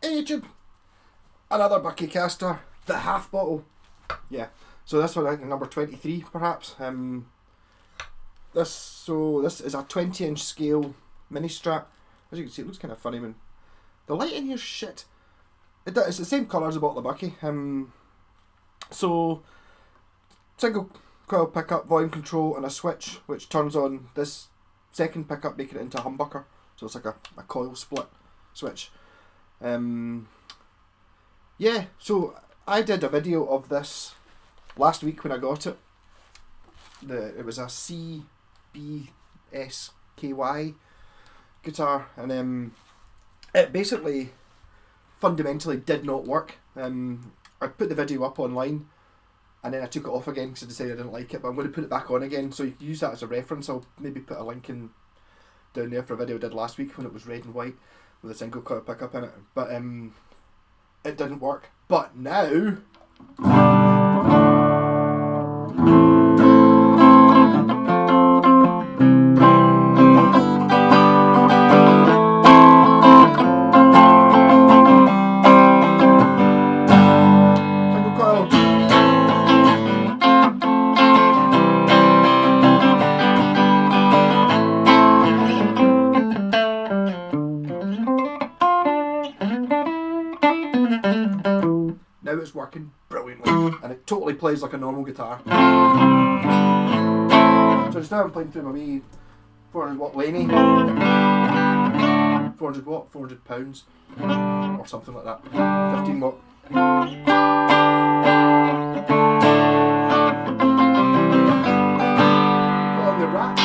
Hey YouTube, another buckfastercaster, the half bottle. Yeah, so this one I think number 23 perhaps. This is a 20-inch scale mini strap. As you can see, it looks kind of funny when the light in here's shit. It's the same colour as a bottle of bucky. So single coil pickup, volume control, and a switch which turns on this second pickup, making it into a humbucker. So it's like a coil split switch. Yeah, so I did a video of this last week when I got it. It was a CBSKY guitar, and it basically fundamentally did not work. I put the video up online and then I took it off again because I decided I didn't like it, but I'm going to put it back on again so you can use that as a reference. I'll maybe put a link in down there for a video I did last week when it was red and white with a single coil pickup in it, but it didn't work. But now single coil. Now it's working brilliantly, and it totally plays like a normal guitar. So just now I'm playing through my wee 400 watt Laney. 400 watt, 400 pounds, or something like that. 15 watt. Put on the rack.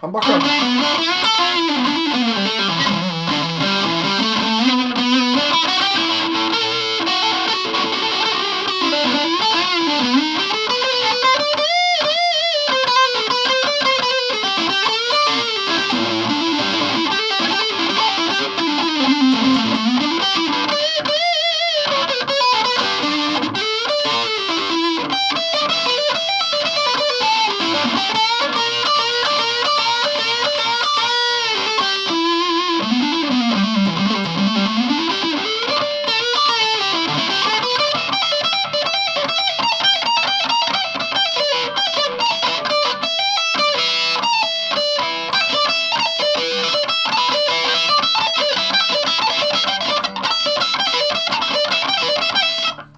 Humbucker.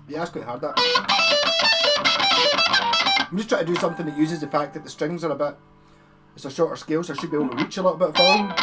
Yeah, that's quite hard, that. I'm just trying to do something that uses the fact that the strings are it's a shorter scale, so I should be able to reach a little bit further.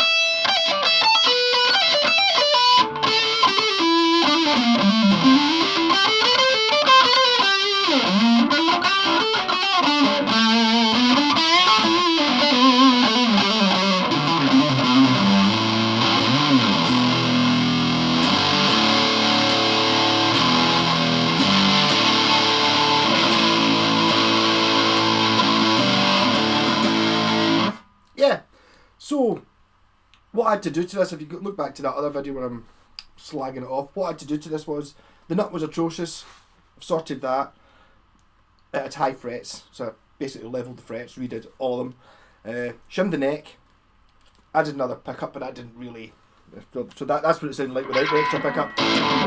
Yeah, so what I had to do to this, if you look back to that other video where I'm slagging it off, what I had to do to this was, the nut was atrocious. I've sorted that. It had high frets, so I basically levelled the frets, redid all of them. Shimmed the neck, added another pickup, but that didn't really, so that's what it sounded like without the extra pickup.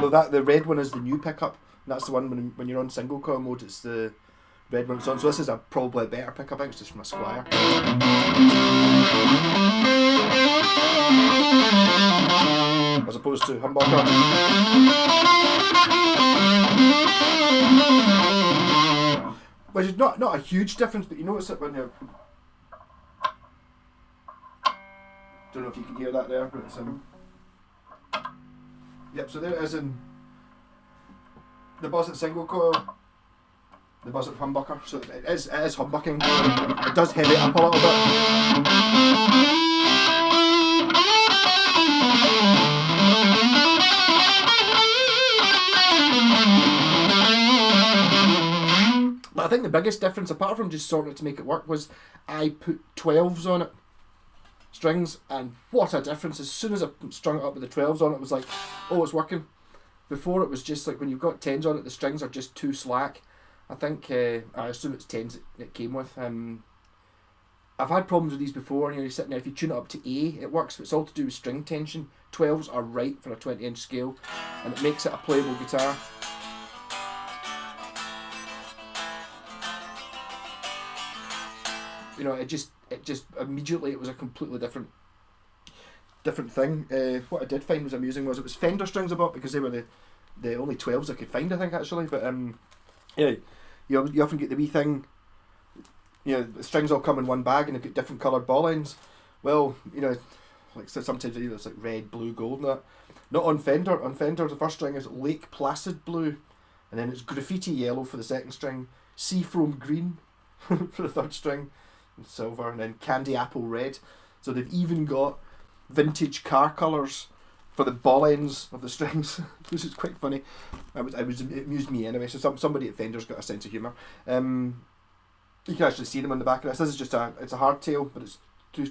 Although the red one is the new pickup, and that's the one when you're on single coil mode, it's the red one it's on. So this is probably a better pickup. I think it's just from a Squire. As opposed to humbucker. Which is not a huge difference, but you notice it when you're... Don't know if you can hear that there, but it's yep, so there it is in the buzz at single coil, the buzz at humbucker. So it is humbucking. It does heavy it up a little bit. But I think the biggest difference, apart from just sorting it to make it work, was I put 12s on it. Strings, and what a difference. As soon as I strung it up with the 12s on it, it was like, oh, it's working. Before it was just like when you've got 10s on it, the strings are just too slack. I think, I assume it's 10s it came with. I've had problems with these before, and you're sitting there, if you tune it up to A, it works, but it's all to do with string tension. 12s are right for a 20-inch scale, and it makes it a playable guitar. You know, it just immediately, it was a completely different thing. What I did find was amusing was it was Fender strings I bought, because they were the only 12s I could find, I think, actually. But yeah, you often get the wee thing, you know, the strings all come in one bag and they've got different coloured ball ends. Well, you know, like sometimes it's like red, blue, gold and that. Not on Fender. On Fender, the first string is Lake Placid blue, and then it's graffiti yellow for the second string, seafoam green for the third string, and silver, and then candy apple red. So they've even got vintage car colours for the ball ends of the strings, which is quite funny. It amused me anyway. So somebody at Fender's got a sense of humour. You can actually see them on the back of this. This is just it's a hardtail, but it's through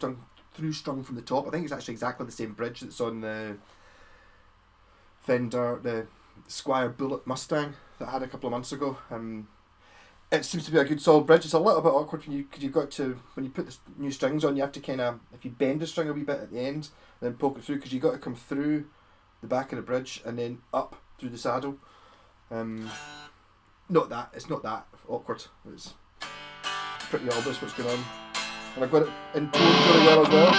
strung from the top. I think it's actually exactly the same bridge that's on the Fender, the Squire Bullet Mustang that I had a couple of months ago. It seems to be a good solid bridge. It's a little bit awkward because you've got to, when you put the new strings on, you have to kind of, if you bend the string a wee bit at the end, then poke it through, because you've got to come through the back of the bridge and then up through the saddle. It's not that awkward. It's pretty obvious what's going on. And I've got it in tone really well as well.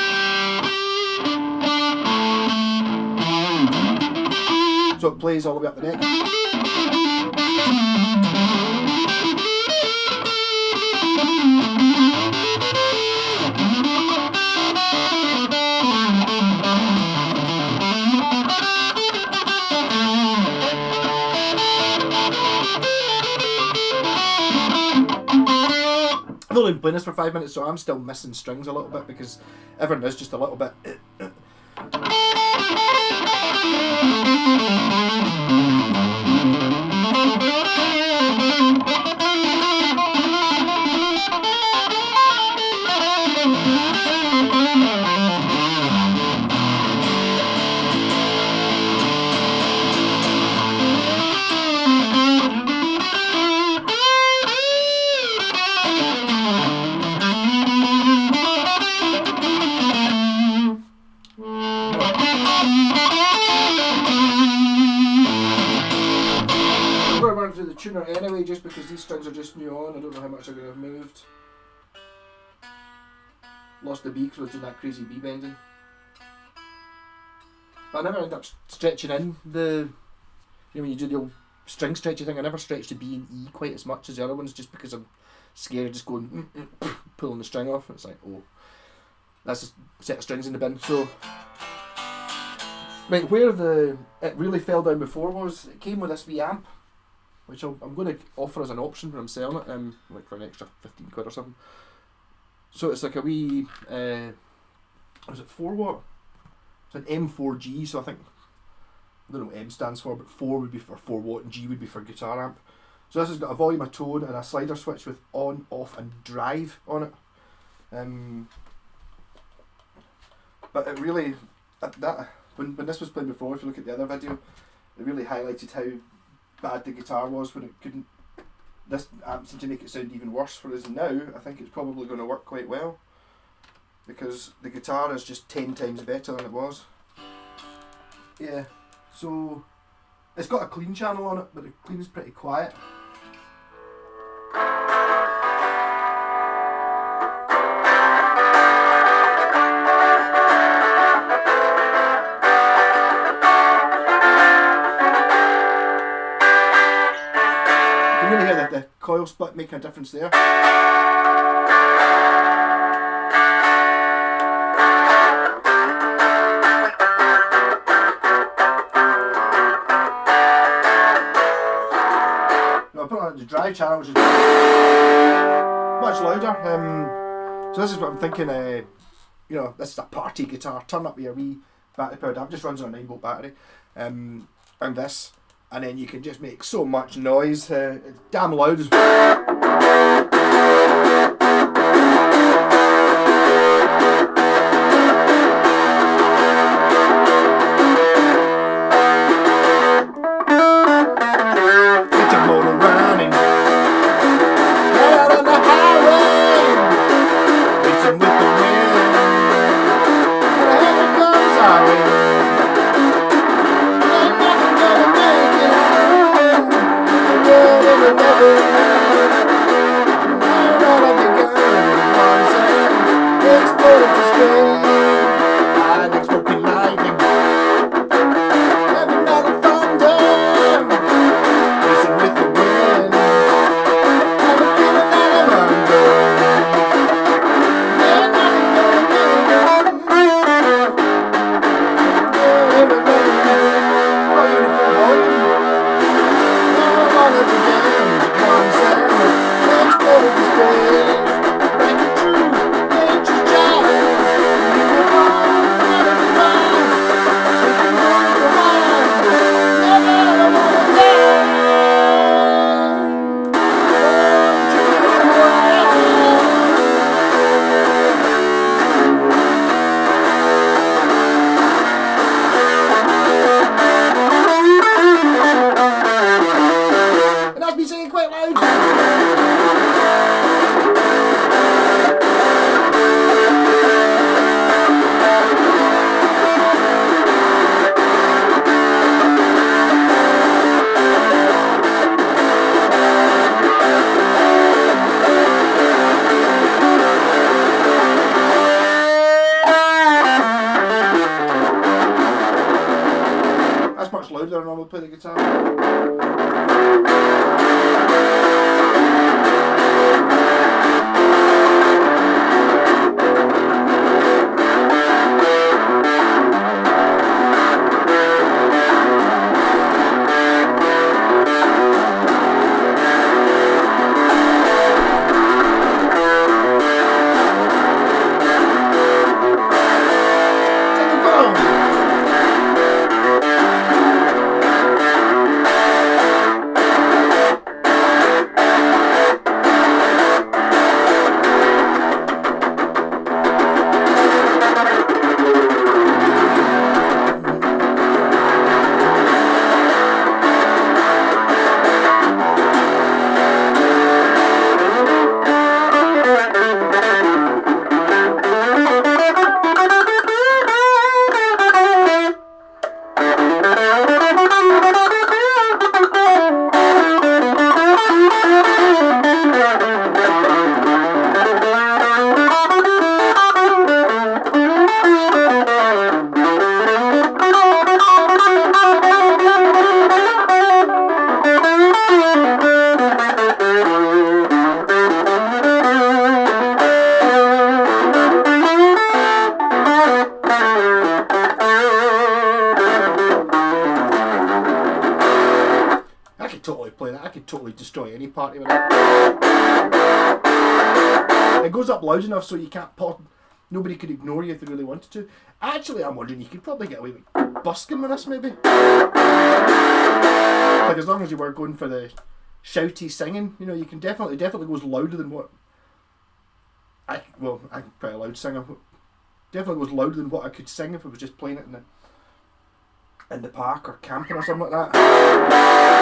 So it plays all the way up the neck. I've only been playing this for 5 minutes, so I'm still missing strings a little bit, because everything is just a little bit. The tuner anyway, just because these strings are just new on. I don't know how much I'm going to have moved. Lost the B because I was doing that crazy B bending. But I never end up stretching in the, you know, when you do the old string stretchy thing, I never stretch the B and E quite as much as the other ones, just because I'm scared of just going pulling the string off. It's like, oh, that's a set of strings in the bin. So right, where it really fell down before was, it came with this wee amp, which I'm going to offer as an option when I'm selling it, like for an extra 15 quid or something. So it's like a wee, was it 4 watt? It's an M4G, so I think, I don't know what M stands for, but 4 would be for 4 watt and G would be for guitar amp. So this has got a volume, a tone, and a slider switch with on, off and drive on it. But it really, when this was played before, if you look at the other video, it really highlighted how bad the guitar was when it couldn't. This amp seemed to make it sound even worse, whereas now I think it's probably going to work quite well, because the guitar is just 10 times better than it was. Yeah, so it's got a clean channel on it, but the clean is pretty quiet. You can really hear the coil split making a difference there. Now I put it on the drive channel, which is much louder. So this is what I'm thinking. You know, this is a party guitar. Turn up your wee battery powered amp. Just runs on a 9 volt battery. And this. And then you can just make so much noise. It's damn loud as well. Get your motor running. Right out on the highway. With some straight. And it's smoking lightning. Heavy metal thunder. Racing with the wind. I'm a feeling that I'm under. Quite loud. That's much louder than I normally play the guitar. I could totally destroy any party with it. It goes up loud enough so you can't pop. Nobody could ignore you if they really wanted to. Actually, I'm wondering, you could probably get away with busking with this, maybe. Like, as long as you were going for the shouty singing, you know, you can definitely goes louder than what I'm quite a loud singer. Definitely goes louder than what I could sing if I was just playing it in the park or camping or something like that.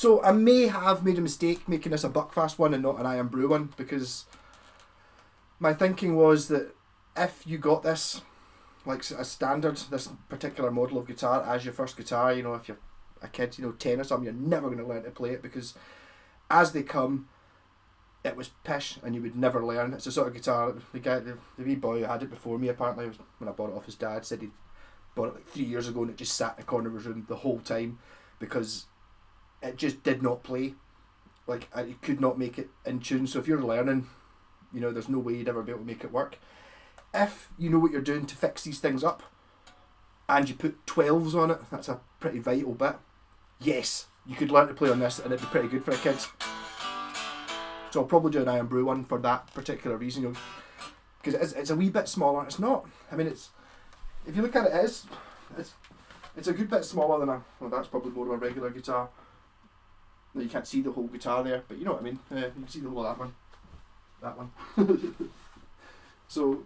So I may have made a mistake making this a Buckfast one and not an Iron Brew one, because my thinking was that if you got this, like a standard, this particular model of guitar as your first guitar, you know, if you're a kid, you know, 10 or something, you're never going to learn to play it, because as they come, it was pish and you would never learn. It's a sort of guitar, the wee boy who had it before me, apparently, when I bought it off his dad, said he bought it like 3 years ago and it just sat in the corner of his room the whole time because it just did not play. Like, you could not make it in tune. So if you're learning, you know, there's no way you'd ever be able to make it work. If you know what you're doing to fix these things up and you put 12s on it, that's a pretty vital bit. Yes, you could learn to play on this and it'd be pretty good for a kid. So I'll probably do an Iron Brew one for that particular reason, you know, because it's a wee bit smaller. It's not, I mean, it's, if you look at it, it's a good bit smaller than well, that's probably more of a regular guitar. You can't see the whole guitar there, but you know what I mean. You can see the whole of that one. So,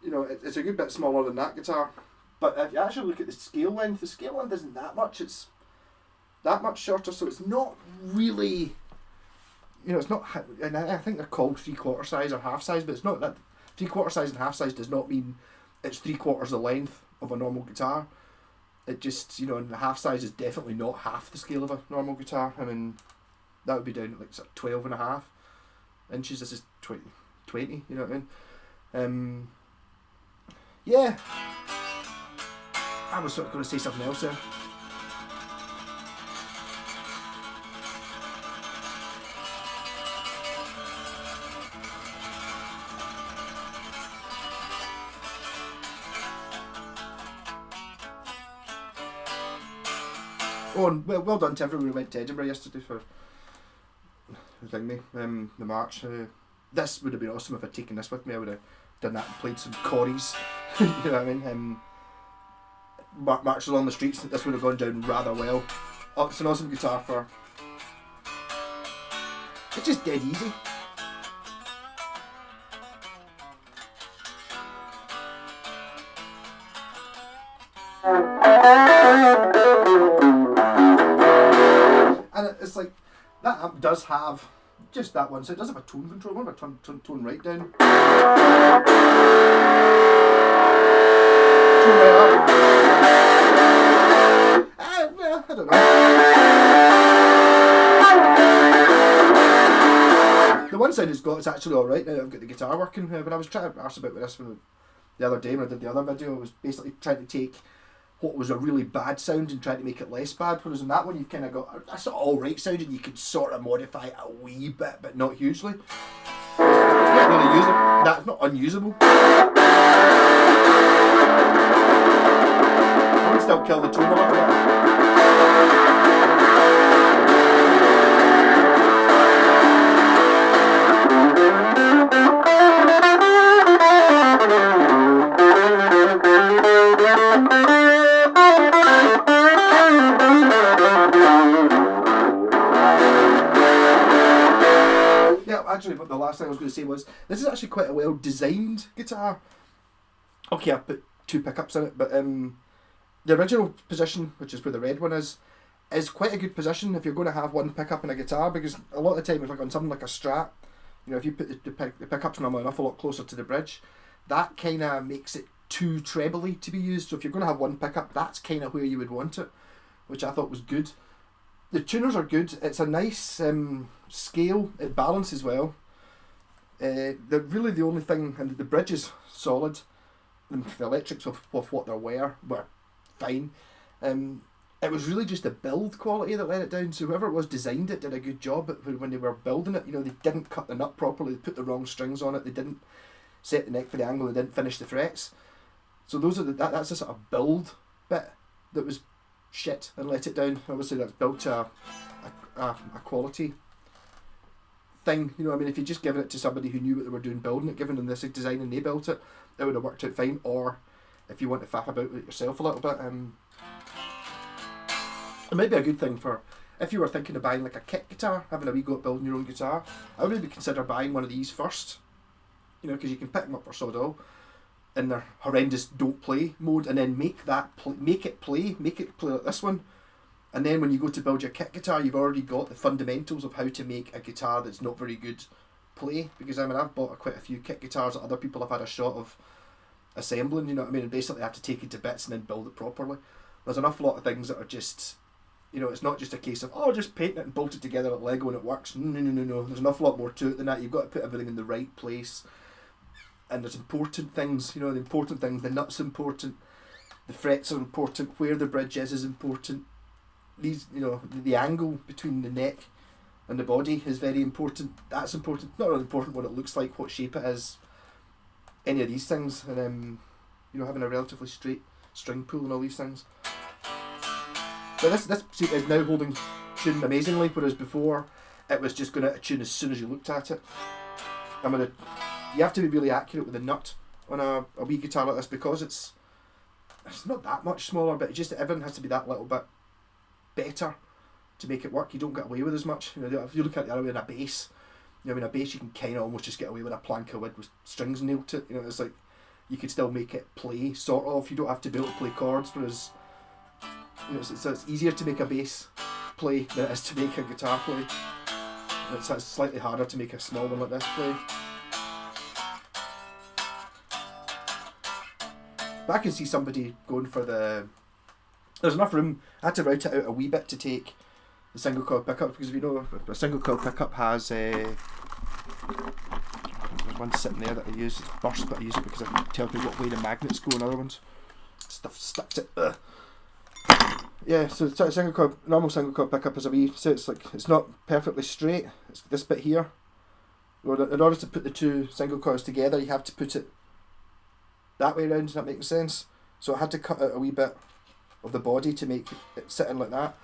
you know, it's a good bit smaller than that guitar. But if you actually look at the scale length isn't that much. It's that much shorter, so it's not really, you know, it's not, and I think they're called 3/4 size or half size, but it's not that. 3/4 size and half size does not mean it's 3/4 the length of a normal guitar. It just, you know, and the half size is definitely not half the scale of a normal guitar. I mean, that would be down to like sort of 12.5 inches. This is 20, you know what I mean? Yeah. I was sort of going to say something else there. Oh, and well done to everyone who went to Edinburgh yesterday for the march. This would have been awesome if I'd taken this with me. I would have done that and played some Corries. You know what I mean? Marched along the streets. This would have gone down rather well. Oh, it's an awesome guitar for. It's just dead easy. And it's like, that amp does have just that one, so it does have a tone control. I want to tone right down. Tone right up. Well, I don't know. The one sound it's got is actually alright now that I've got the guitar working. When I was trying to ask about this the other day when I did the other video, I was basically trying to take what was a really bad sound and trying to make it less bad, whereas in that one you've kind of got a sort of alright sound and you can sort of modify it a wee bit, but not hugely. It's not really usable. That's not unusable. I would still kill the tone a little bit. Actually, but the last thing I was going to say was, this is actually quite a well designed guitar. Okay, I put 2 pickups in it, but the original position, which is where the red one is quite a good position if you're going to have 1 pickup in a guitar, because a lot of the time, like on something like a Strat, you know, if you put the pickups normally enough a lot closer to the bridge, that kind of makes it too trebly to be used. So if you're going to have 1 pickup, that's kind of where you would want it, which I thought was good. The tuners are good. It's a nice scale. It balances well. They're really the only thing, and the bridge is solid. The electrics of what there were fine. It was really just the build quality that let it down. So whoever it was designed it did a good job when they were building it. You know, they didn't cut the nut properly. They put the wrong strings on it. They didn't set the neck for the angle. They didn't finish the frets. So those are that's the sort of build bit that was shit and let it down. Obviously that's built to a quality thing, you know what I mean? If you just given it to somebody who knew what they were doing building it, given them this design and they built it, it would have worked out fine. Or if you want to faff about with it yourself a little bit, it might be a good thing for if you were thinking of buying like a kit guitar, having a wee go at building your own guitar. I would maybe consider buying one of these first, you know, because you can pick them up for sod all in their horrendous don't play mode, and then make it play like this one, And then when you go to build your kit guitar, you've already got the fundamentals of how to make a guitar that's not very good play. Because I mean, I've bought quite a few kit guitars that other people have had a shot of assembling, you know what I mean, and basically have to take it to bits and then build it properly. There's an awful lot of things that are just, you know, it's not just a case of, oh, just paint it and bolt it together like Lego and it works. No. There's an awful lot more to it than that. You've got to put everything in the right place. And there's important things, you know, the important things, the nuts important, the frets are important, where the bridge is important. These, you know, the angle between the neck and the body is very important. That's important. Not really important what it looks like, what shape it is, any of these things. And you know, having a relatively straight string pull and all these things. But this is now holding tune amazingly, whereas before it was just going out of tune as soon as you looked at it. You have to be really accurate with the nut on a wee guitar like this, because it's not that much smaller, but everything has to be that little bit better to make it work. You don't get away with as much. You know, if you look at the other way in a bass, you know, in a bass you can kind of almost just get away with a plank of wood with strings nailed to it. You know, it's like you could still make it play, sort of. You don't have to be able to play chords, whereas, you know, so it's easier to make a bass play than it is to make a guitar play. It's slightly harder to make a small one like this play. But I can see somebody going for there's enough room. I had to route it out a wee bit to take the single coil pickup, because if you know, a single coil pickup has there's one sitting there that I use, it's burst, but I use it because I can tell me what way the magnets go in other ones. Stuff stuck to it. Yeah, so the normal single coil pickup is a wee, so it's not perfectly straight. It's this bit here. In order to put the two single coils together, you have to put it that way around. Does that make sense? So I had to cut out a wee bit of the body to make it sit in like that.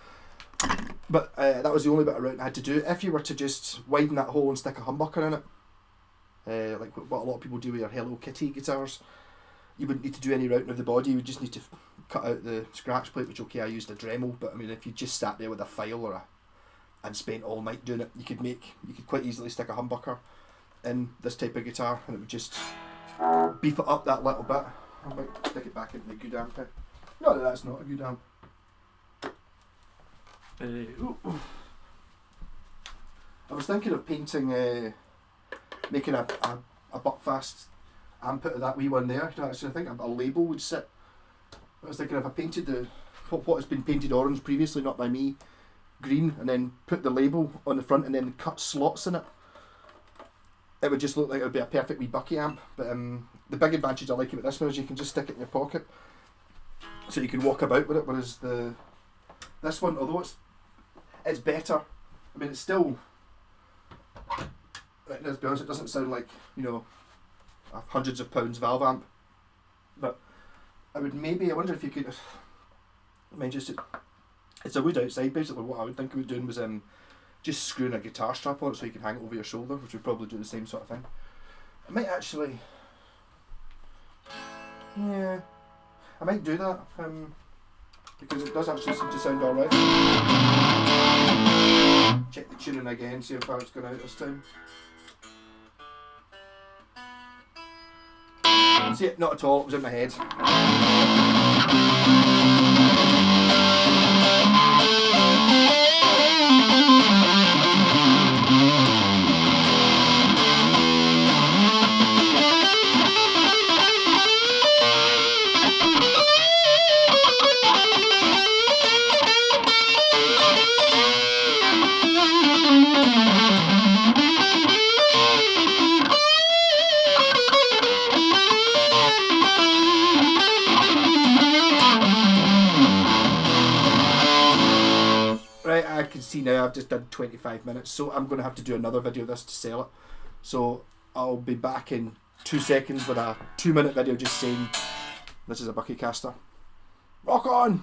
But that was the only bit of routing I had to do. If you were to just widen that hole and stick a humbucker in it, like what a lot of people do with your Hello Kitty guitars, you wouldn't need to do any routing of the body. You would just need to cut out the scratch plate, which, okay, I used a Dremel, but I mean, if you just sat there with a file and spent all night doing it, you could quite easily stick a humbucker in this type of guitar and it would just beef it up that little bit. I might stick it back into the good amp here. No, that's not a good amp. I was thinking of painting, making a buckfast amp out of that wee one there. So I think a label would sit. I was thinking if I painted what has been painted orange previously, not by me, green, and then put the label on the front and then cut slots in it, it would just look like it would be a perfect wee bucky amp. But the big advantage I like about this one is you can just stick it in your pocket, so you can walk about with it. Whereas this one, although it's better, I mean, it's still, let's be honest, it doesn't sound like, you know, a hundreds of pounds valve amp. But I wonder if you could, I mean, it's a wood outside. Basically what I would think about doing was just screwing a guitar strap on it so you can hang it over your shoulder, which would probably do the same sort of thing. I might actually, yeah, I might do that, because it does actually seem to sound alright. Check the tuning again, see how far it's gone out this time. See, not at all, it was in my head. I can see now I've just done 25 minutes, so I'm going to have to do another video of this to sell it. So I'll be back in 2 seconds with a 2-minute video just saying this is a buckcaster. Rock on!